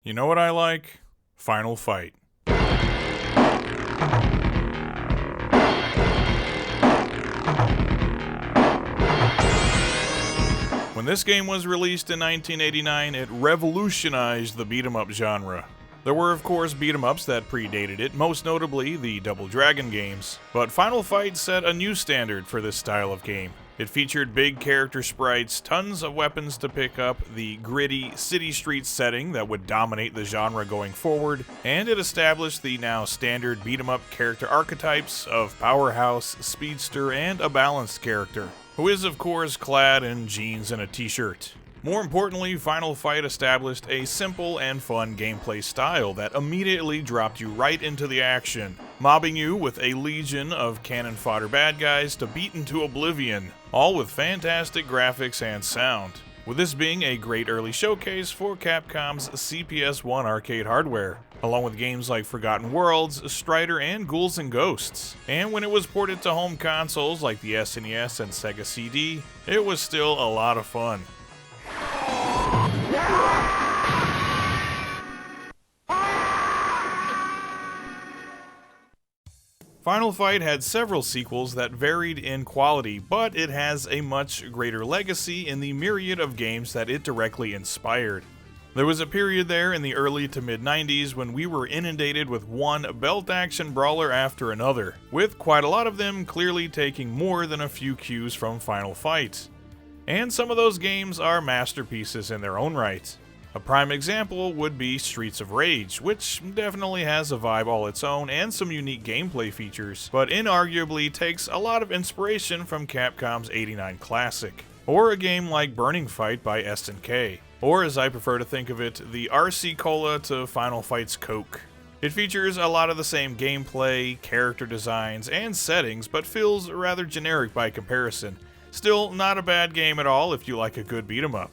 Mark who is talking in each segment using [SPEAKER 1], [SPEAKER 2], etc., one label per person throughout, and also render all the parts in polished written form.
[SPEAKER 1] You know what I like? Final Fight. When this game was released in 1989, it revolutionized the beat-em-up genre. There were of course beat-em-ups that predated it, most notably the Double Dragon games, but Final Fight set a new standard for this style of game. It featured big character sprites, tons of weapons to pick up, the gritty city street setting that would dominate the genre going forward, and it established the now standard beat-em-up character archetypes of powerhouse, speedster, and a balanced character, who is of course clad in jeans and a t-shirt. More importantly, Final Fight established a simple and fun gameplay style that immediately dropped you right into the action, mobbing you with a legion of cannon fodder bad guys to beat into oblivion, all with fantastic graphics and sound, with this being a great early showcase for Capcom's CPS-1 arcade hardware, along with games like Forgotten Worlds, Strider, and Ghouls and Ghosts. And when it was ported to home consoles like the SNES and Sega CD, it was still a lot of fun. Final Fight had several sequels that varied in quality, but it has a much greater legacy in the myriad of games that it directly inspired. There was a period there in the early to mid-90s when we were inundated with one belt-action brawler after another, with quite a lot of them clearly taking more than a few cues from Final Fight. And some of those games are masterpieces in their own right. A prime example would be Streets of Rage, which definitely has a vibe all its own and some unique gameplay features, but inarguably takes a lot of inspiration from Capcom's '89 classic. Or a game like Burning Fight by SNK, or as I prefer to think of it, the RC Cola to Final Fight's Coke. It features a lot of the same gameplay, character designs, and settings, but feels rather generic by comparison. Still, not a bad game at all if you like a good beat-em-up.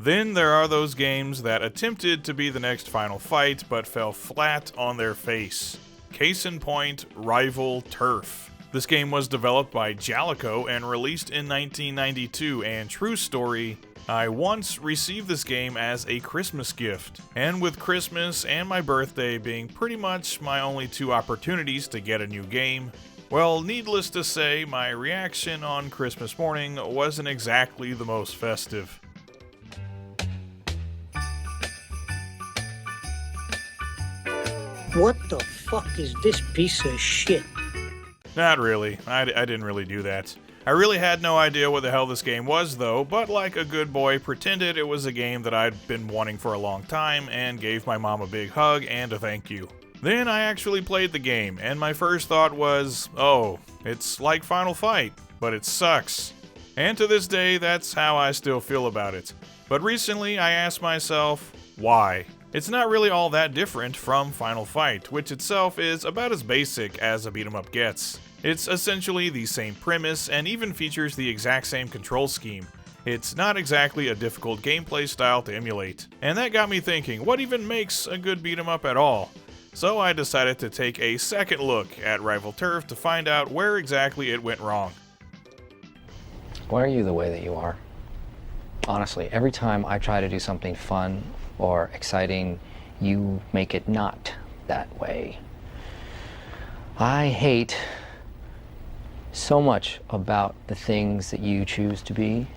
[SPEAKER 1] Then there are those games that attempted to be the next Final Fight but fell flat on their face. Case in point, Rival Turf. This game was developed by Jalico and released in 1992, and true story, I once received this game as a Christmas gift, and with Christmas and my birthday being pretty much my only two opportunities to get a new game, well, needless to say, my reaction on Christmas morning wasn't exactly the most festive.
[SPEAKER 2] What the fuck is this piece of shit?
[SPEAKER 1] Not really. I didn't really do that. I really had no idea what the hell this game was though, but like a good boy, pretended it was a game that I'd been wanting for a long time and gave my mom a big hug and a thank you. Then I actually played the game, and my first thought was, oh, it's like Final Fight, but it sucks. And to this day, that's how I still feel about it. But recently I asked myself, why? It's not really all that different from Final Fight, which itself is about as basic as a beat-em-up gets. It's essentially the same premise and even features the exact same control scheme. It's not exactly a difficult gameplay style to emulate. And that got me thinking, what even makes a good beat-em-up at all? So I decided to take a second look at Rival Turf to find out where exactly it went wrong.
[SPEAKER 3] Why are you the way that you are? Honestly, every time I try to do something fun or exciting, you make it not that way. I hate so much about the things that you choose to be.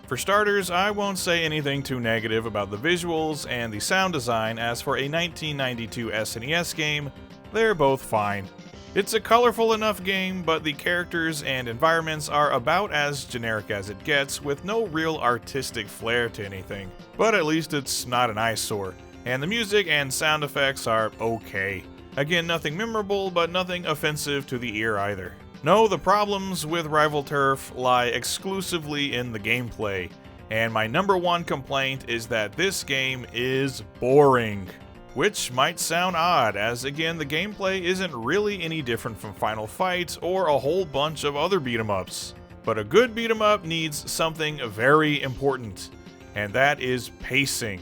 [SPEAKER 1] For starters, I won't say anything too negative about the visuals and the sound design, as for a 1992 SNES game, they're both fine. It's a colorful enough game, but the characters and environments are about as generic as it gets, with no real artistic flair to anything. But at least it's not an eyesore, and the music and sound effects are okay. Again, nothing memorable, but nothing offensive to the ear either. No, the problems with Rival Turf lie exclusively in the gameplay, and my number one complaint is that this game is boring. Which might sound odd, as again, the gameplay isn't really any different from Final Fight or a whole bunch of other beat-em-ups. But a good beat-em-up needs something very important, and that is pacing.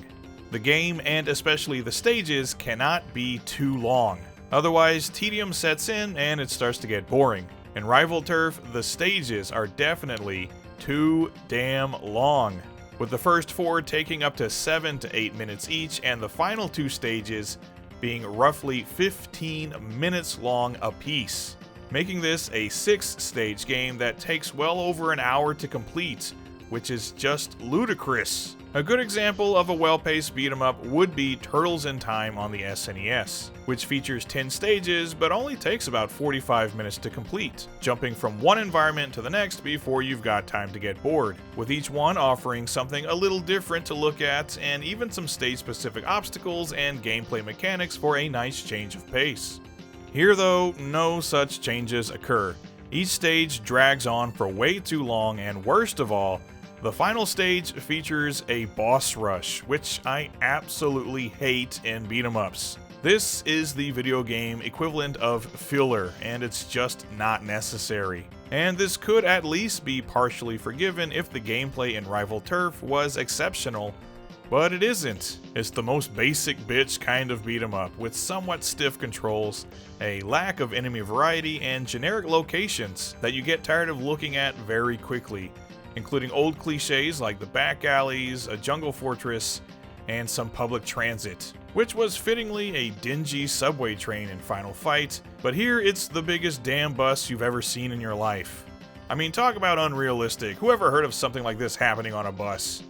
[SPEAKER 1] The game, and especially the stages, cannot be too long. Otherwise, tedium sets in and it starts to get boring. In Rival Turf, the stages are definitely too damn long. with the first 4 taking up to 7 to 8 minutes each, and the final 2 stages being roughly 15 minutes long apiece, making this a 6-stage game that takes well over an hour to complete, which is just ludicrous. A good example of a well-paced beat-em-up would be Turtles in Time on the SNES, which features 10 stages but only takes about 45 minutes to complete, jumping from one environment to the next before you've got time to get bored, with each one offering something a little different to look at and even some stage-specific obstacles and gameplay mechanics for a nice change of pace. Here though, no such changes occur. Each stage drags on for way too long, and worst of all, the final stage features a boss rush, which I absolutely hate in beat-em-ups. This is the video game equivalent of filler, and it's just not necessary. And this could at least be partially forgiven if the gameplay in Rival Turf was exceptional, but it isn't. It's the most basic bitch kind of beat-em-up, with somewhat stiff controls, a lack of enemy variety, and generic locations that you get tired of looking at very quickly, including old cliches like the back alleys, a jungle fortress, and some public transit, which was fittingly a dingy subway train in Final Fight, but here it's the biggest damn bus you've ever seen in your life. I mean, talk about unrealistic. Who ever heard of something like this happening on a bus?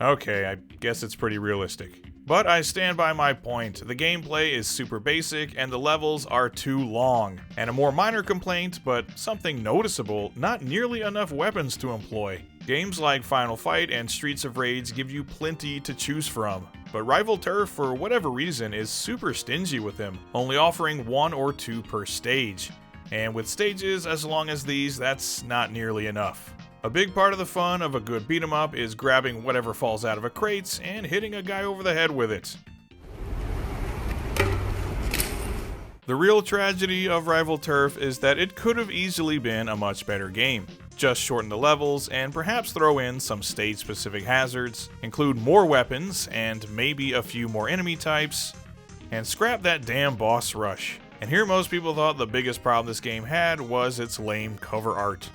[SPEAKER 1] Okay, I guess it's pretty realistic. But I stand by my point. The gameplay is super basic and the levels are too long. And a more minor complaint, but something noticeable, not nearly enough weapons to employ. Games like Final Fight and Streets of Rage give you plenty to choose from. But Rival Turf, for whatever reason, is super stingy with them, only offering 1 or 2 per stage. And with stages as long as these, that's not nearly enough. A big part of the fun of a good beat-em-up is grabbing whatever falls out of a crate and hitting a guy over the head with it. The real tragedy of Rival Turf is that it could have easily been a much better game. Just shorten the levels and perhaps throw in some stage-specific hazards, include more weapons and maybe a few more enemy types, and scrap that damn boss rush. And here most people thought the biggest problem this game had was its lame cover art.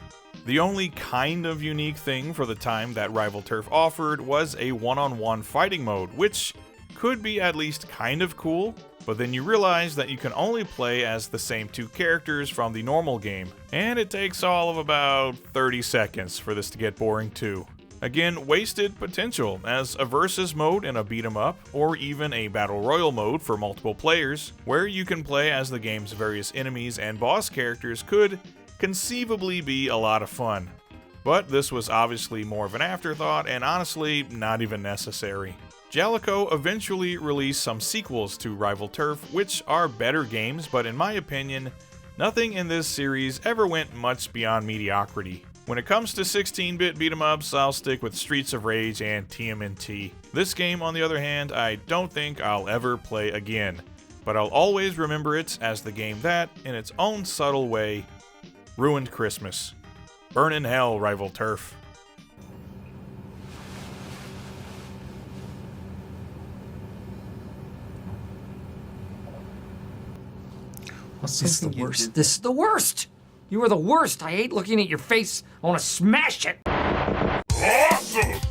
[SPEAKER 1] The only kind of unique thing for the time that Rival Turf offered was a one-on-one fighting mode, which could be at least kind of cool, but then you realize that you can only play as the same 2 characters from the normal game, and it takes all of about 30 seconds for this to get boring too. Again, wasted potential, as a versus mode in a beat-em-up, or even a battle royal mode for multiple players, where you can play as the game's various enemies and boss characters could conceivably be a lot of fun. But this was obviously more of an afterthought and honestly not even necessary. Jaleco eventually released some sequels to Rival Turf, which are better games, but in my opinion, nothing in this series ever went much beyond mediocrity. When it comes to 16-bit beat-em-ups, I'll stick with Streets of Rage and TMNT. This game, on the other hand, I don't think I'll ever play again, but I'll always remember it as the game that, in its own subtle way, ruined Christmas. Burn in hell, Rival Turf.
[SPEAKER 4] This is the worst. This is the worst! You are the worst! I hate looking at your face. I want to smash it!
[SPEAKER 5] Awesome!